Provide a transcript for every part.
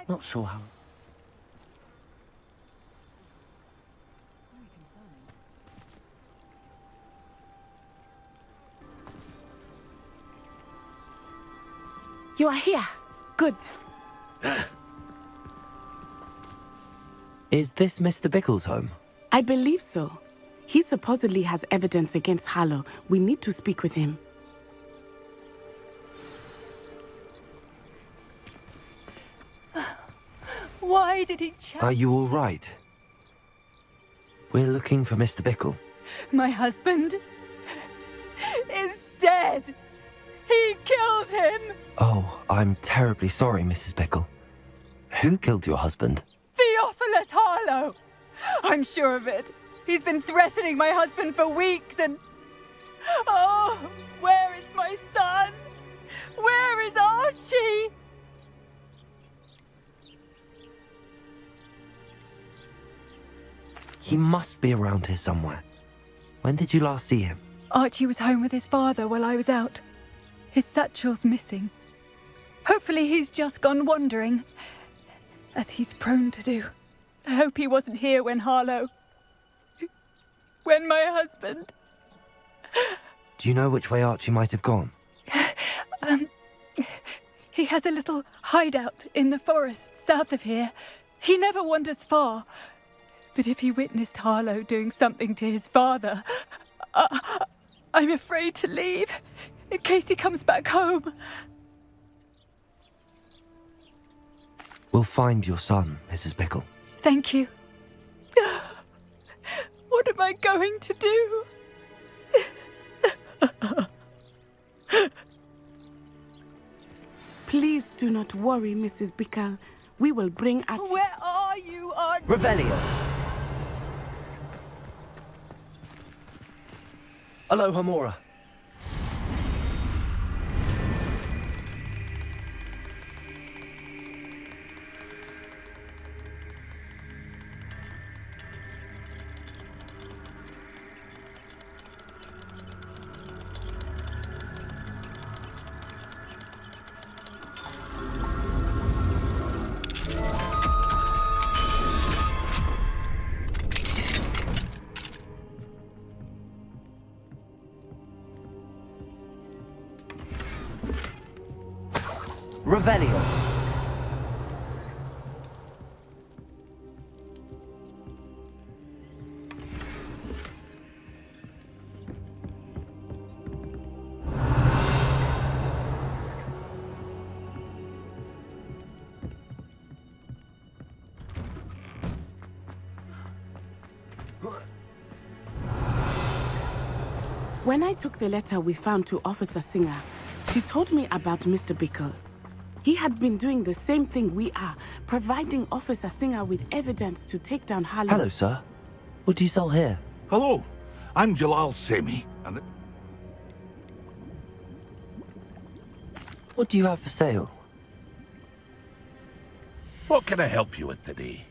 Not sure how... You are here. Good. Is this Mr. Bickle's home? I believe so. He supposedly has evidence against Harlow. We need to speak with him. Why did he check? Are you all right? We're looking for Mr. Bickle. My husband is dead. He killed him. Oh, I'm terribly sorry, Mrs. Bickle. Who killed your husband? Theophilus Harlow. I'm sure of it. He's been threatening my husband for weeks and... Oh, where is my son? Where is Archie? He must be around here somewhere. When did you last see him? Archie was home with his father while I was out. His satchel's missing. Hopefully he's just gone wandering, as he's prone to do. I hope he wasn't here when Harlow... when my husband... Do you know which way Archie might have gone? He has a little hideout in the forest south of here. He never wanders far. But if he witnessed Harlow doing something to his father, I'm afraid to leave, in case he comes back home. We'll find your son, Mrs. Bickle. Thank you. What am I going to do? Please do not worry, Mrs. Bickle. We will bring Archie... Where are you, Archie? Revelio! Aloha, Mora. Revelio. When I took the letter we found to Officer Singer, she told me about Mr. Bickle. He had been doing the same thing we are, providing Officer Singer with evidence to take down Harlow. Hello, sir. What do you sell here? Hello, I'm Jalal Semi, and What do you have for sale? what can I help you with today?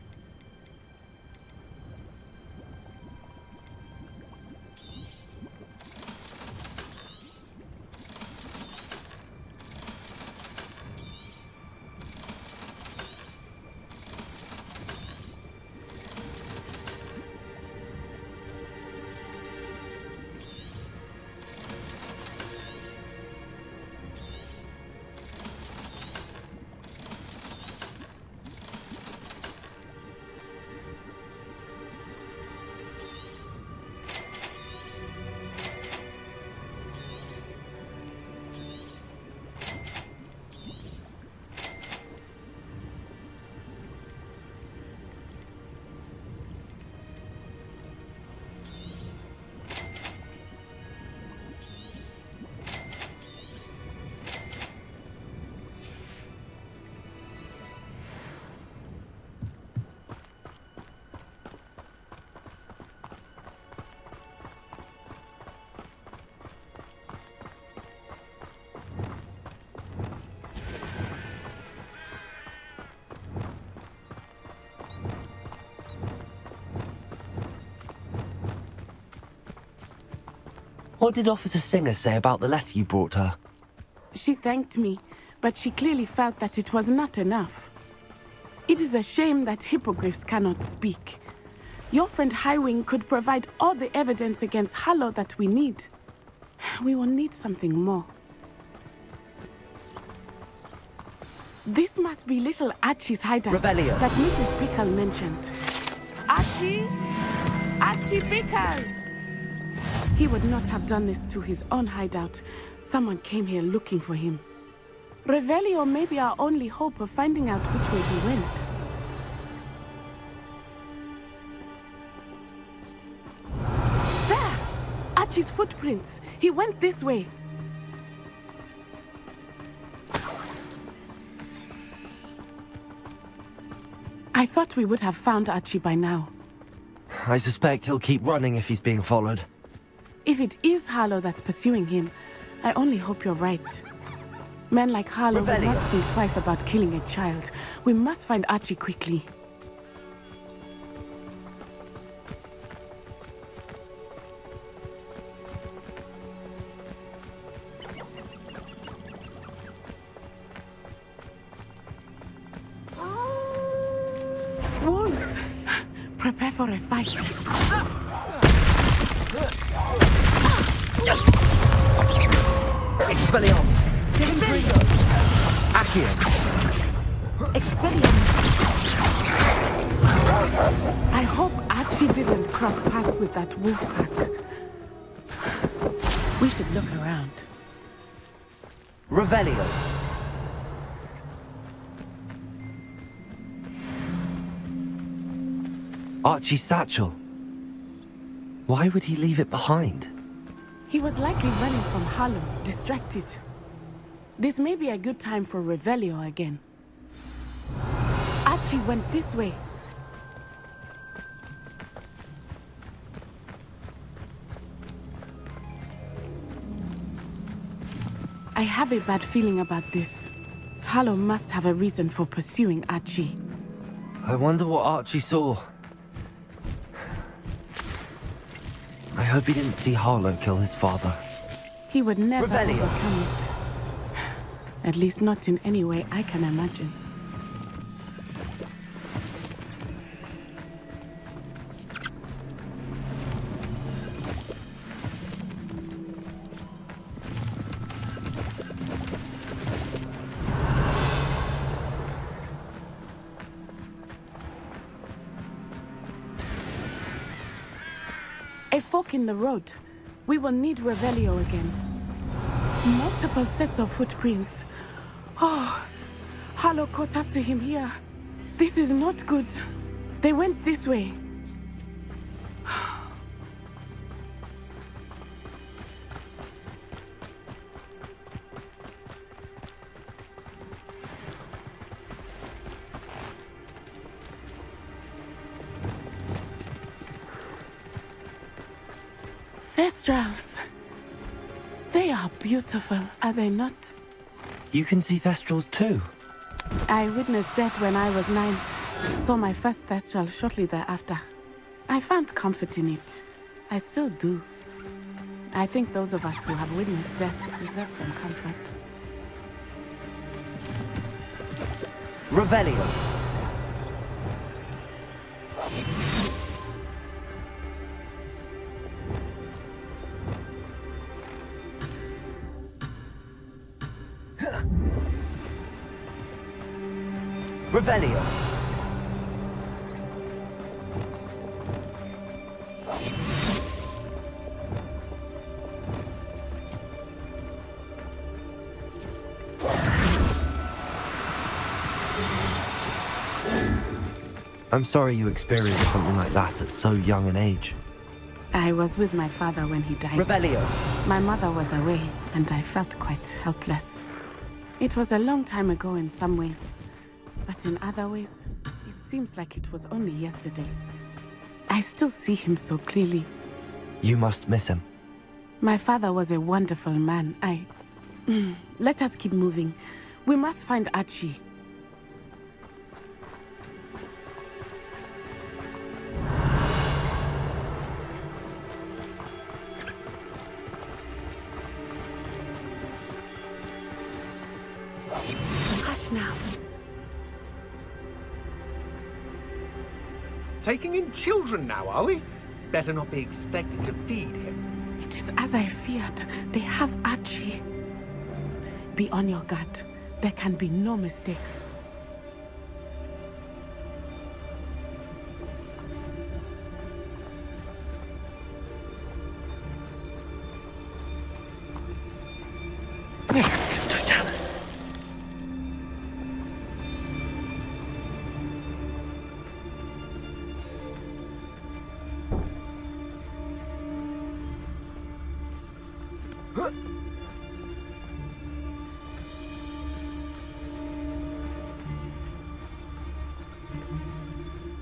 What did Officer Singer say about the letter you brought her? She thanked me, but she clearly felt that it was not enough. It is a shame that hippogriffs cannot speak. Your friend Highwing could provide all the evidence against Harlow that we need. We will need something more. This must be little Archie's hideout Revelio. that Mrs. Bickle mentioned. Archie? Archie Bickle! He would not have done this to his own hideout. Someone came here looking for him. Revelio may be our only hope of finding out which way he went. There! Archie's footprints. He went this way. I thought we would have found Archie by now. I suspect he'll keep running if he's being followed. If it is Harlow that's pursuing him, I only hope you're right. Men like Harlow will not think twice about killing a child. We must find Archie quickly. Wolves! Prepare for a fight. Expelliarmus! Accio! Expelliarmus! I hope Archie didn't cross paths with that wolf pack. We should look around. Revelio. Archie's satchel. Why would he leave it behind? He was likely running from Harlow, distracted. This may be a good time for Revelio again. Archie went this way. I have a bad feeling about this. Harlow must have a reason for pursuing Archie. I wonder what Archie saw. I hope he didn't see Harlow kill his father. He would never Revelio. overcome it. At least not in any way I can imagine. A fork in the road. We will need Revelio again. Multiple sets of footprints. Oh, Harlow caught up to him here. This is not good. They went this way. Thestrals. They are beautiful, are they not? You can see Thestrals too. I witnessed death when I was 9. Saw my first Thestral shortly thereafter. I found comfort in it. I still do. I think those of us who have witnessed death deserve some comfort. Revelio. Revelio. I'm sorry you experienced something like that at so young an age. I was with my father when he died. Revelio. My mother was away, and I felt quite helpless. It was a long time ago in some ways, but in other ways, it seems like it was only yesterday. I still see him so clearly. You must miss him. My father was a wonderful man. Let us keep moving. We must find Archie. Hush now. taking in children now, are we? Better not be expected to feed him. It is as I feared. They have Archie. Be on your guard. There can be no mistakes.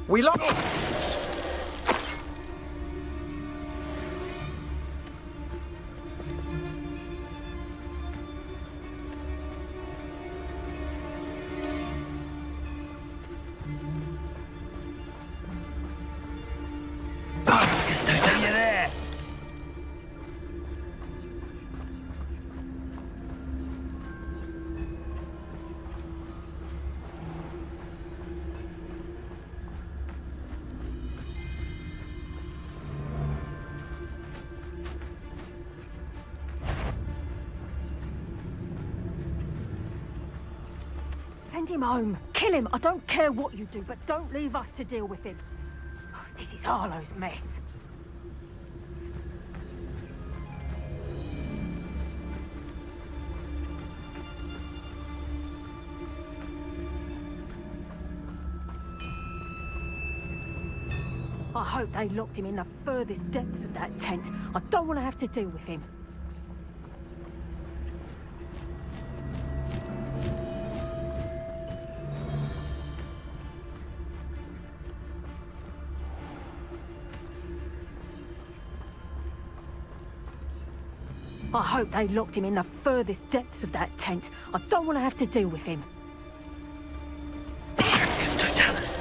We lost. Send him home. Kill him. I don't care what you do, but don't leave us to deal with him. This is Harlow's mess. I hope they locked him in the furthest depths of that tent. I don't want to have to deal with him. I hope they locked him in the furthest depths of that tent. I don't want to have to deal with him. Don't tell us.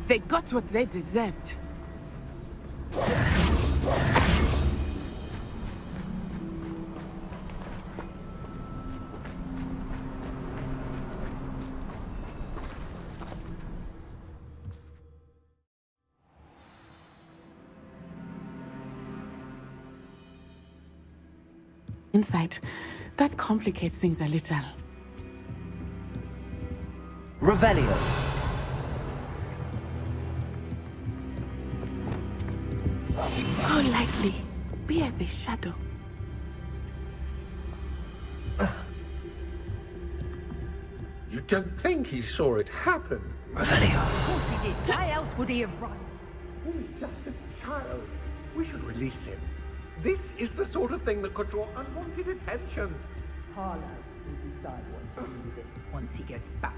They got what they deserved. Inside, that complicates things a little. Revelio. Go lightly. Be as a shadow. You don't think he saw it happen? Revelio. Of course he did. Why else would he have run? He's just a child. We should release him. This is the sort of thing that could draw unwanted attention. Harlow will decide what to do with it once he gets back.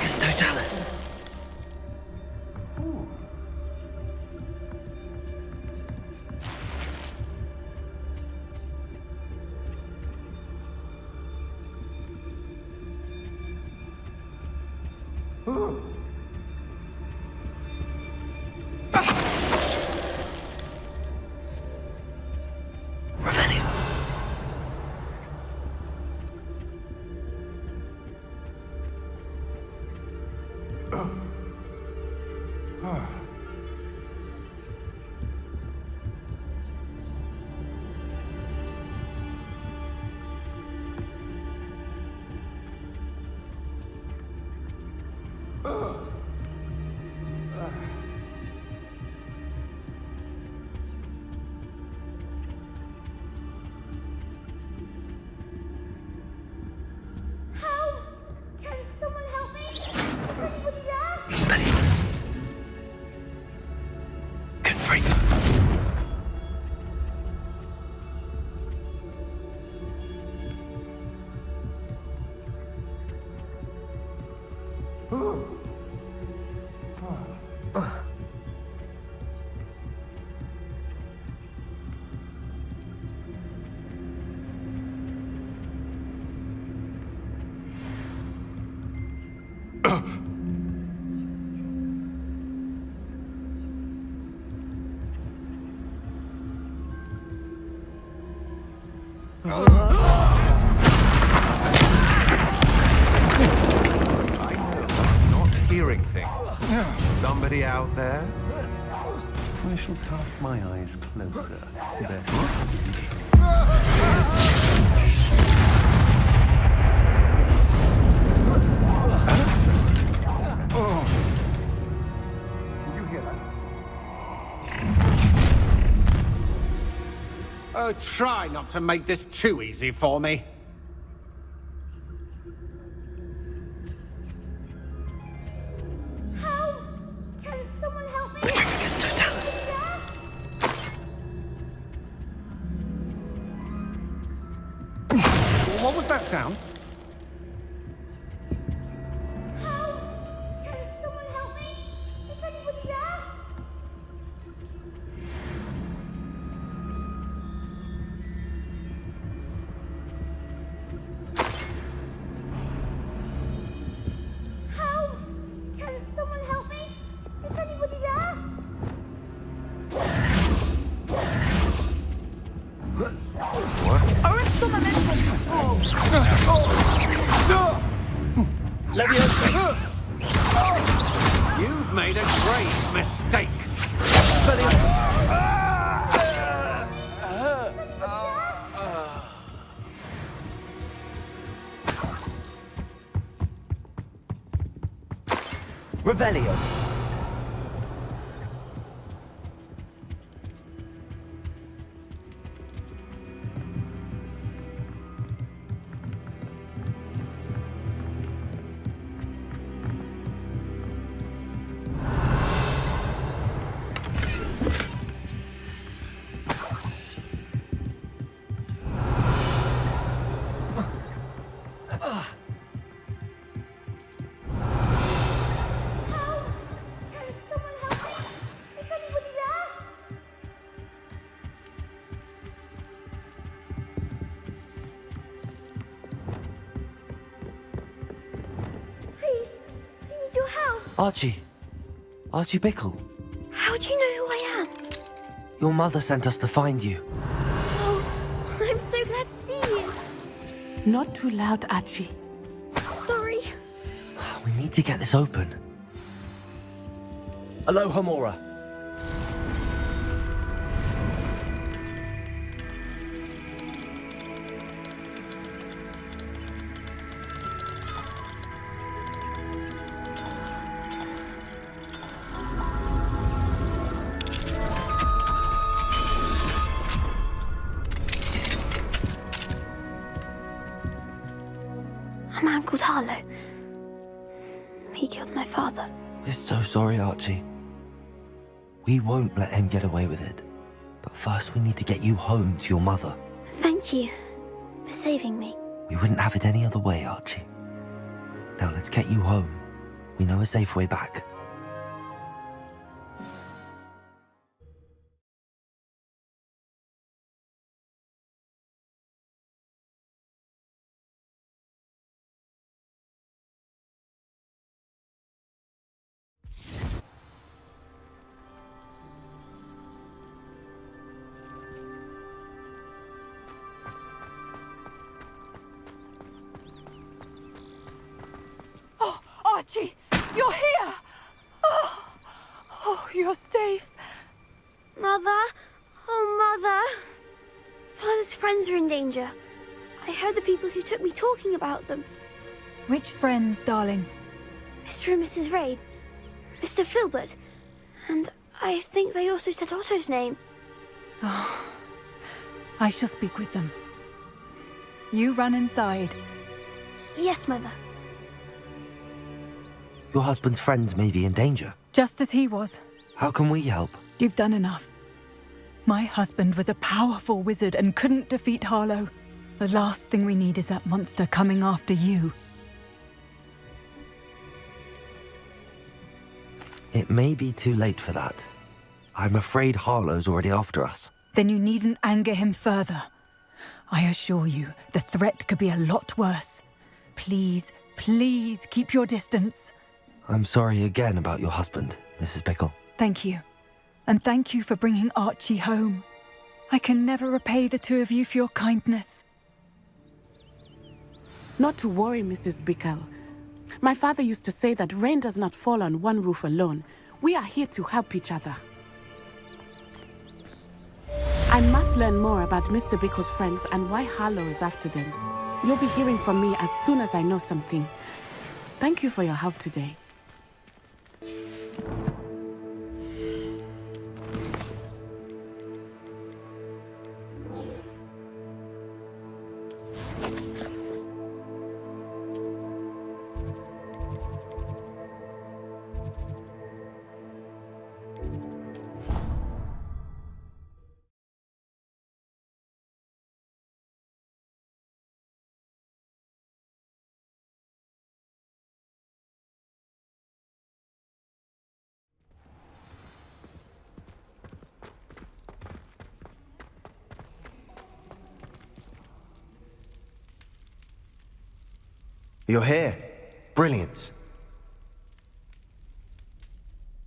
Totalis. Not hearing things. Somebody out there? I shall cast my eyes closer to their Did you hear that? Oh, try not to make this too easy for me. Help! Can someone help me? Protagonist, don't tell us. What was that sound? Help! Can someone help me? Is anybody there? Help! Can someone help me? Is anybody there? Arresto momentum! You've made a grave mistake. Revelio. Archie. Archie Bickle. How do you know who I am? Your mother sent us to find you. Oh, I'm so glad to see you. Not too loud, Archie. Sorry. We need to get this open. Aloha Mora. A man called Harlow. He killed my father. We're so sorry, Archie. We won't let him get away with it. But first we need to get you home to your mother. Thank you for saving me. We wouldn't have it any other way, Archie. Now let's get you home. We know a safe way back. Archie, you're here! Oh, you're safe. Mother? Oh, Mother. Father's friends are in danger. I heard the people who took me talking about them. Which friends, darling? Mr. and Mrs. Rabe, Mr. Filbert, and I think they also said Otto's name. Oh, I shall speak with them. You run inside. Yes, Mother. Your husband's friends may be in danger. Just as he was. How can we help? You've done enough. My husband was a powerful wizard and couldn't defeat Harlow. The last thing we need is that monster coming after you. It may be too late for that. I'm afraid Harlow's already after us. Then you needn't anger him further. I assure you, the threat could be a lot worse. Please, please keep your distance. I'm sorry again about your husband, Mrs. Bickle. Thank you. And thank you for bringing Archie home. I can never repay the two of you for your kindness. Not to worry, Mrs. Bickle. My father used to say that rain does not fall on one roof alone. We are here to help each other. I must learn more about Mr. Bickle's friends and why Harlow is after them. You'll be hearing from me as soon as I know something. Thank you for your help today. You're here. Brilliant.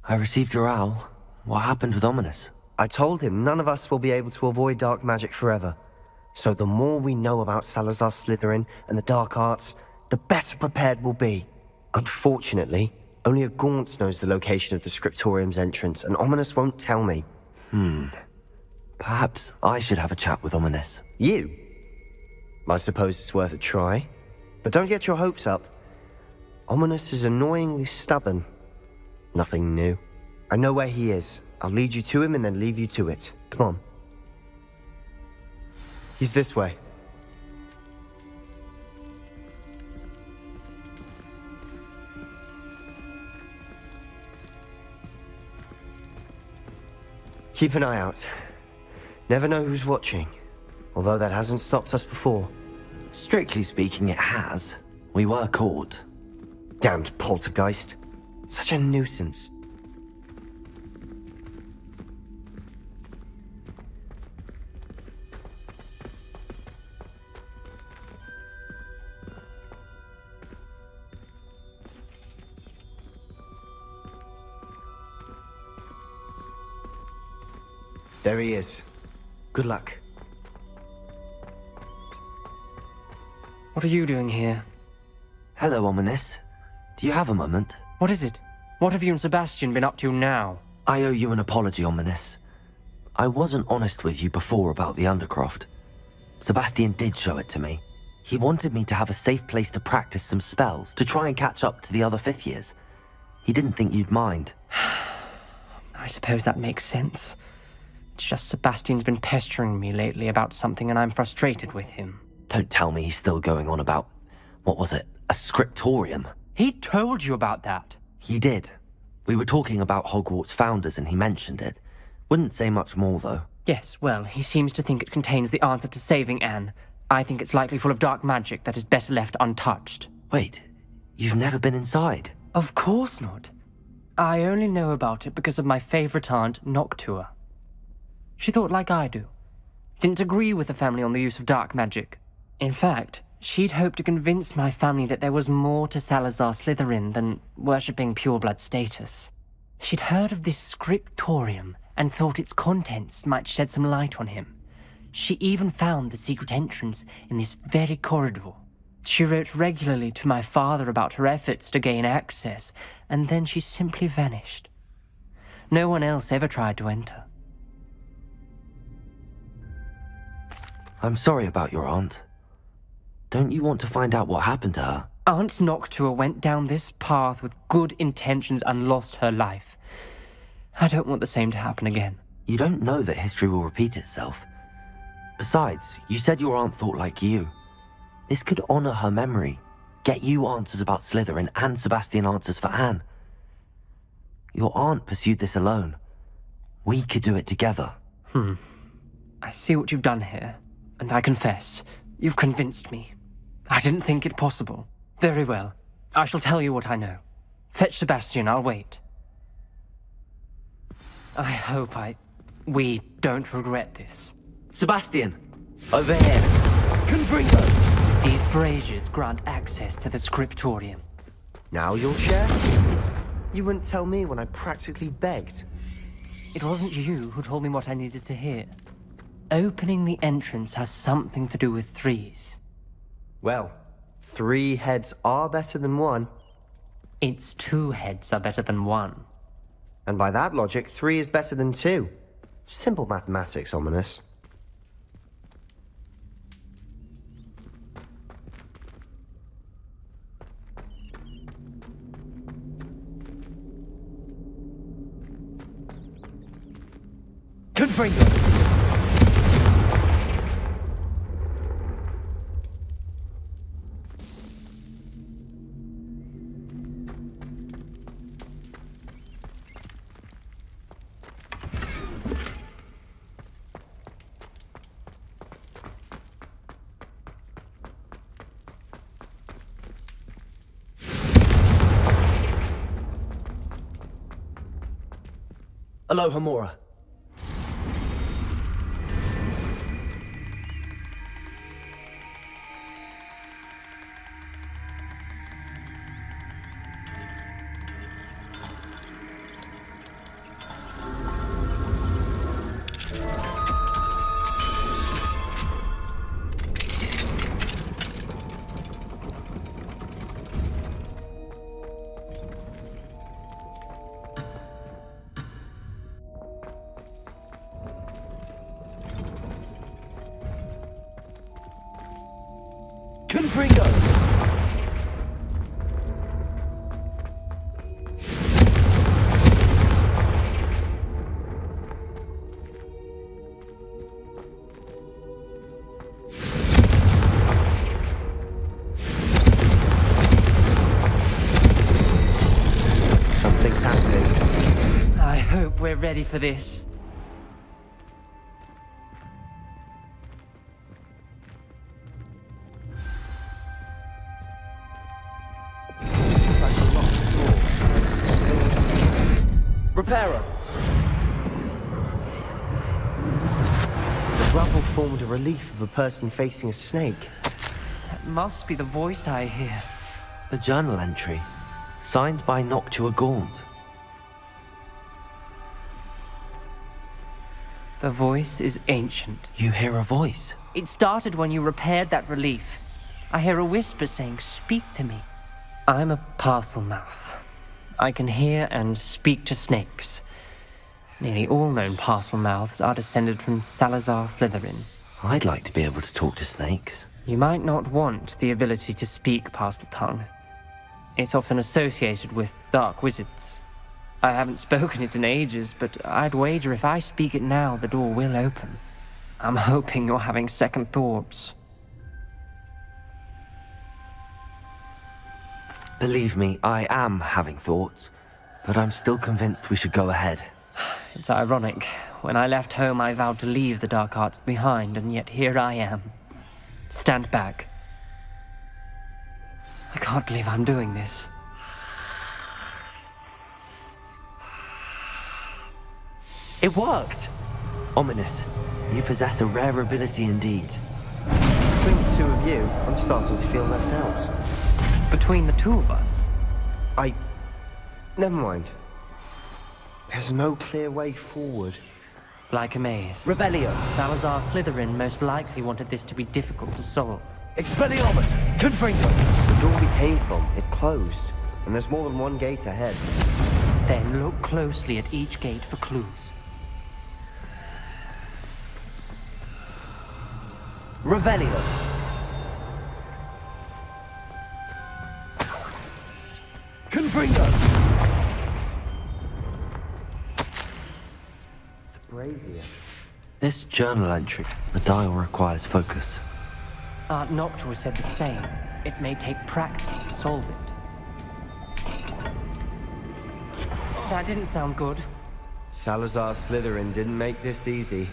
I received your owl. What happened with Ominous? I told him none of us will be able to avoid dark magic forever. So the more we know about Salazar Slytherin and the dark arts, the better prepared we'll be. Unfortunately, only a Gaunt knows the location of the Scriptorium's entrance, and Ominous won't tell me. Perhaps I should have a chat with Ominous. You? I suppose it's worth a try. But don't get your hopes up. Ominous is annoyingly stubborn. Nothing new. I know where he is. I'll lead you to him and then leave you to it. Come on. He's this way. Keep an eye out. Never know who's watching. Although that hasn't stopped us before. Strictly speaking, it has. We were caught. Damned poltergeist. Such a nuisance. There he is. Good luck. What are you doing here? Hello, Ominous. Do you have a moment? What is it? What have you and Sebastian been up to now? I owe you an apology, Ominous. I wasn't honest with you before about the Undercroft. Sebastian did show it to me. He wanted me to have a safe place to practice some spells, to try and catch up to the other fifth years. He didn't think you'd mind. I suppose that makes sense. It's just Sebastian's been pestering me lately about something and I'm frustrated with him. Don't tell me he's still going on about, what was it, a scriptorium? He told you about that. He did. We were talking about Hogwarts founders and he mentioned it. Wouldn't say much more, though. Yes, well, he seems to think it contains the answer to saving Anne. I think it's likely full of dark magic that is better left untouched. Wait, you've never been inside? Of course not. I only know about it because of my favorite aunt, Noctua. She thought like I do. Didn't agree with the family on the use of dark magic. In fact, she'd hoped to convince my family that there was more to Salazar Slytherin than worshipping pureblood status. She'd heard of this scriptorium and thought its contents might shed some light on him. She even found the secret entrance in this very corridor. She wrote regularly to my father about her efforts to gain access, and then she simply vanished. No one else ever tried to enter. I'm sorry about your aunt. Don't you want to find out what happened to her? Aunt Noctua went down this path with good intentions and lost her life. I don't want the same to happen again. You don't know that history will repeat itself. Besides, you said your aunt thought like you. This could honor her memory, get you answers about Slytherin and Sebastian answers for Anne. Your aunt pursued this alone. We could do it together. I see what you've done here, and I confess, you've convinced me. I didn't think it possible. Very well. I shall tell you what I know. Fetch Sebastian, I'll wait. I hope we don't regret this. Sebastian! Over here! Confringo! These braziers grant access to the scriptorium. Now you'll share? You wouldn't tell me when I practically begged. It wasn't you who told me what I needed to hear. Opening the entrance has something to do with threes. Well, 3 heads are better than 1. Its 2 heads are better than 1. And by that logic, 3 is better than 2. Simple mathematics, Ominous. Confringo! Aloha, Mora. Confringo! Something's happening. I hope we're ready for this. Reparo! The rubble formed a relief of a person facing a snake. That must be the voice I hear. The journal entry, signed by Noctua Gaunt. The voice is ancient. You hear a voice? It started when you repaired that relief. I hear a whisper saying, "Speak to me." I'm a parcel mouth. I can hear and speak to snakes. Nearly all known parcel mouths are descended from Salazar Slytherin. I'd like to be able to talk to snakes. You might not want the ability to speak parcel tongue. It's often associated with dark wizards. I haven't spoken it in ages, but I'd wager if I speak it now, the door will open. I'm hoping you're having second thoughts. Believe me, I am having thoughts, but I'm still convinced we should go ahead. It's ironic. When I left home, I vowed to leave the dark arts behind, and yet here I am. Stand back. I can't believe I'm doing this. It worked! Ominous, you possess a rare ability indeed. Between the 2 of you, I'm starting to feel left out. Between the 2 of us? Never mind. There's no clear way forward. Like a maze. Revelio! Salazar Slytherin most likely wanted this to be difficult to solve. Expelliarmus! Confringo! The door we came from, it closed. And there's more than one gate ahead. Then look closely at each gate for clues. Revelio! Confringo! The brazier. This journal entry, the dial requires focus. Aunt Noctua said the same. It may take practice to solve it. That didn't sound good. Salazar Slytherin didn't make this easy.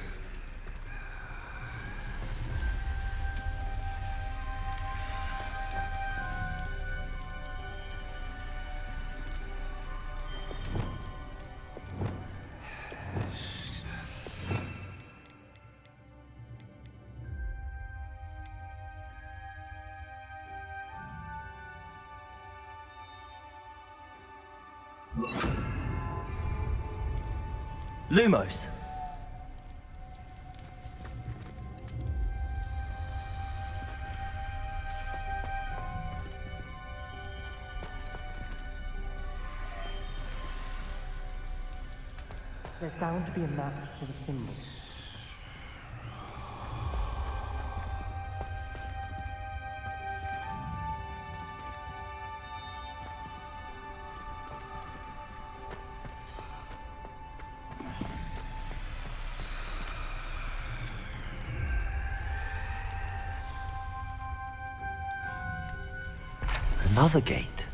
Lumos! found to be a match for the symbol. Another gate.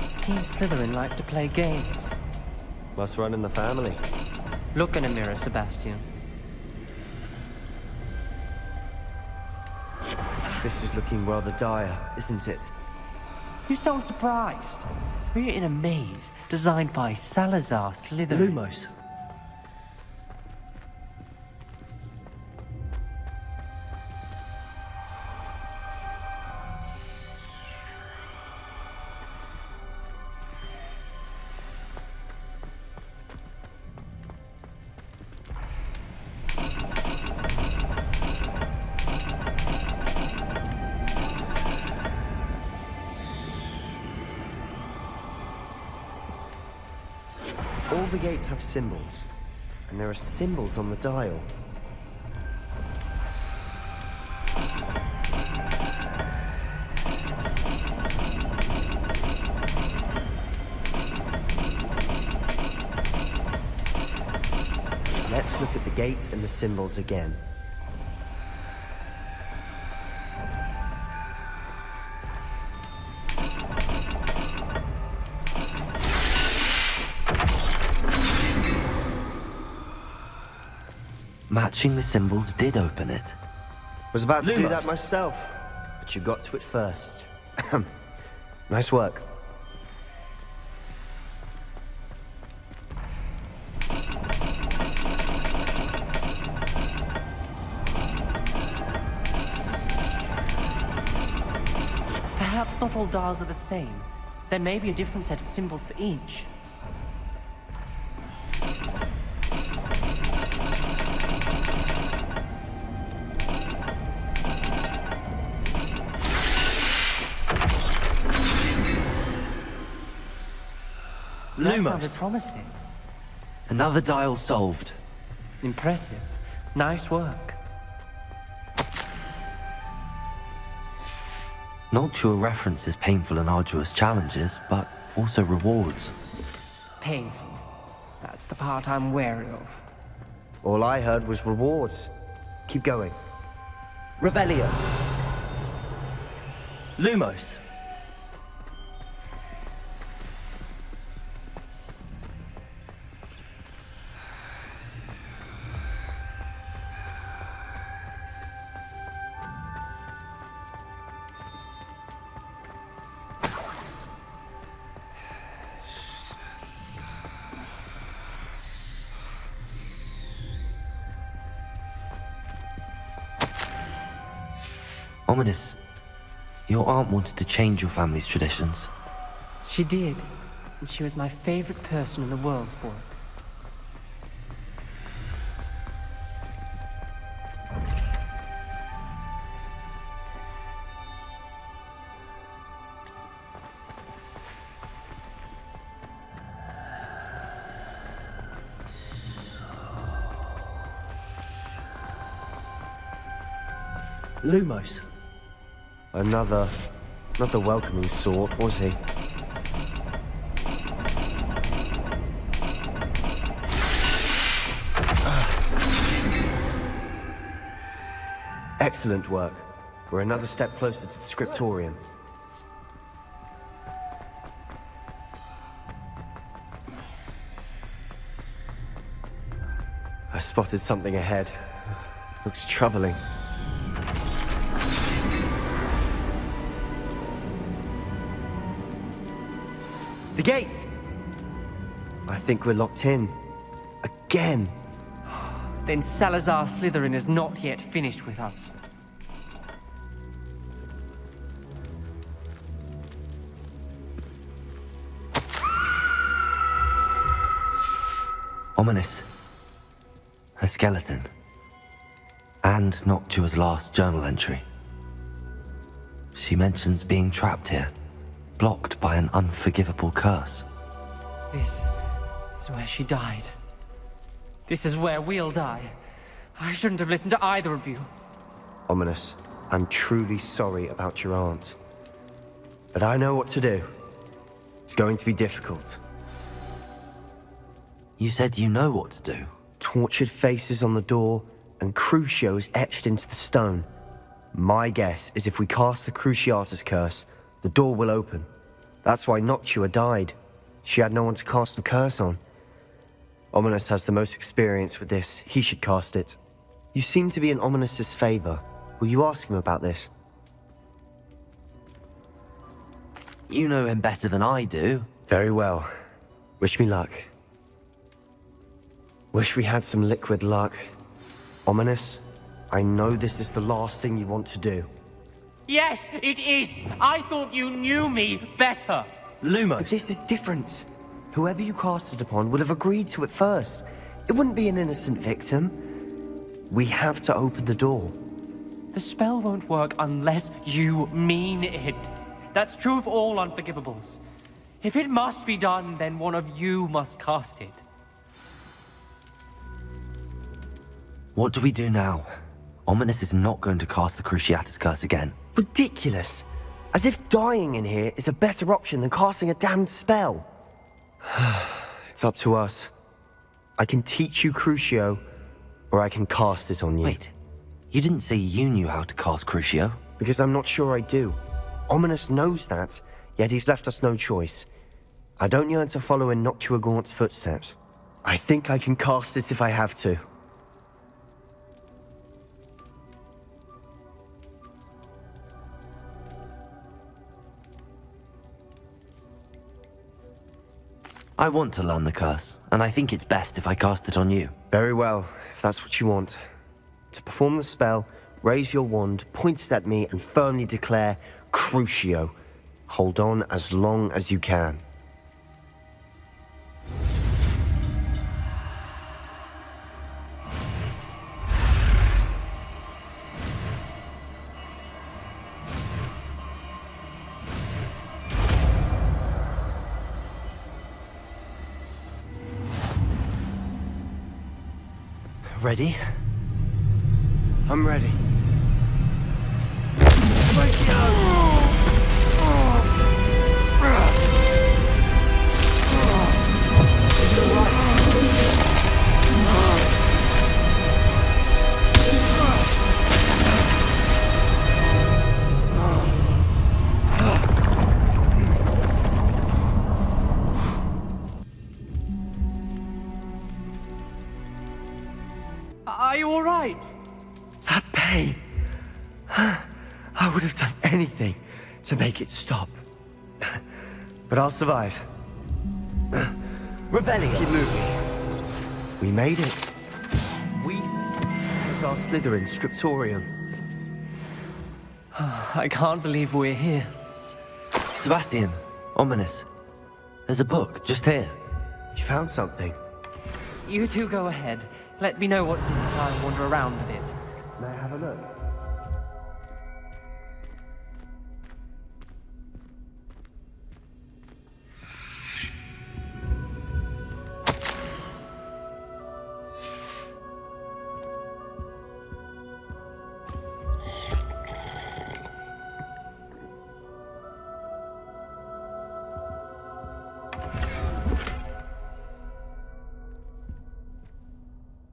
Seems Slytherin like to play games. Must run in the family. Look in a mirror, Sebastian. This is looking rather dire, isn't it? You sound surprised. We're in a maze designed by Salazar Slytherin. Lumos. All the gates have symbols, and there are symbols on the dial. Let's look at the gate and the symbols again. Matching the symbols did open it. Was about to do Lumos. that myself, but you got to it first. Nice work. Perhaps not all dials are the same. There may be a different set of symbols for each. That sounded promising. Another dial solved. Impressive. Nice work. Noctua references painful and arduous challenges, but also rewards. Painful. That's the part I'm wary of. All I heard was rewards. Keep going. Revelio. Lumos. Ominous. Your aunt wanted to change your family's traditions. She did, and she was my favorite person in the world for it. Lumos. Another... not the welcoming sort, was he? Excellent work. We're another step closer to the scriptorium. I spotted something ahead. Looks troubling. The gate! I think we're locked in. Again! Then Salazar Slytherin is not yet finished with us. Ominous. Her skeleton. And Noctua's last journal entry. She mentions being trapped here, blocked by an unforgivable curse. This is where she died. This is where we'll die. I shouldn't have listened to either of you. Ominous, I'm truly sorry about your aunt. But I know what to do. It's going to be difficult. You said you know what to do. Tortured faces on the door, and Crucio is etched into the stone. My guess is if we cast the Cruciatus curse, the door will open. That's why Noctua died. She had no one to cast the curse on. Ominous has the most experience with this. He should cast it. You seem to be in Ominous's favor. Will you ask him about this? You know him better than I do. Very well. Wish me luck. Wish we had some liquid luck. Ominous, I know this is the last thing you want to do. Yes, it is! I thought you knew me better! Lumos. But this is different. Whoever you cast it upon would have agreed to it first. It wouldn't be an innocent victim. We have to open the door. The spell won't work unless you mean it. That's true of all unforgivables. If it must be done, then one of you must cast it. What do we do now? Ominous is not going to cast the Cruciatus curse again. Ridiculous. As if dying in here is a better option than casting a damned spell. It's up to us. I can teach you Crucio, or I can cast it on you. Wait, you didn't say you knew how to cast Crucio? Because I'm not sure I do. Ominous knows that, yet he's left us no choice. I don't yearn to follow in Noctua Gaunt's footsteps. I think I can cast it if I have to. I want to learn the curse, and I think it's best if I cast it on you. Very well, if that's what you want. To perform the spell, raise your wand, point it at me, and firmly declare, Crucio. Hold on as long as you can. Ready? I'm ready. Are you all right? That pain. I would have done anything to make it stop. But I'll survive. Let's keep moving. We made it. We was our Slytherin scriptorium. I can't believe we're here. Sebastian, Ominous. There's a book just here. You found something. You two go ahead. Let me know what's in it. I'll wander around a bit. May I have a look?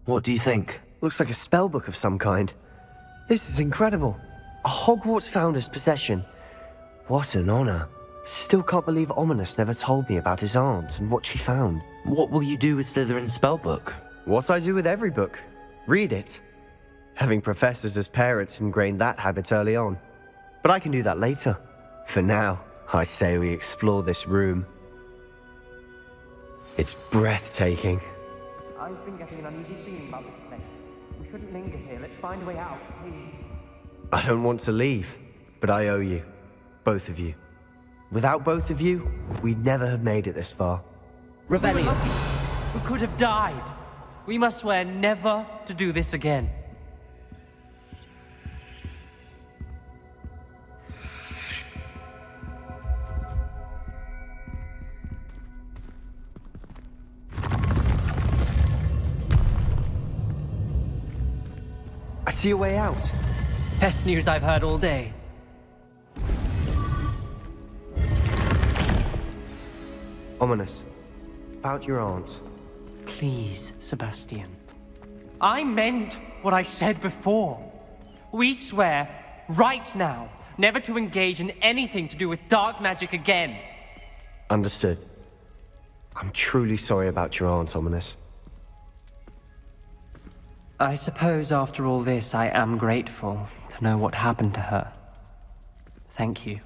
What do you think? Looks like a spellbook of some kind. This is incredible. A Hogwarts founder's possession. What an honor. Still can't believe Ominous never told me about his aunt and what she found. What will you do with Slytherin's spellbook? What I do with every book. Read it. Having professors as parents ingrained that habit early on. But I can do that later. For now, I say we explore this room. It's breathtaking. I've been getting an uneasy feeling about this place. We shouldn't linger here. Let's find a way out, please. I don't want to leave, but I owe you. Both of you. Without both of you, we'd never have made it this far. Rebellion. We could have died. We must swear never to do this again. I see a way out. Best news I've heard all day. Ominous. About your aunt. Please, Sebastian. I meant what I said before. We swear, right now, never to engage in anything to do with dark magic again. Understood. I'm truly sorry about your aunt, Ominous. I suppose after all this, I am grateful to know what happened to her. Thank you.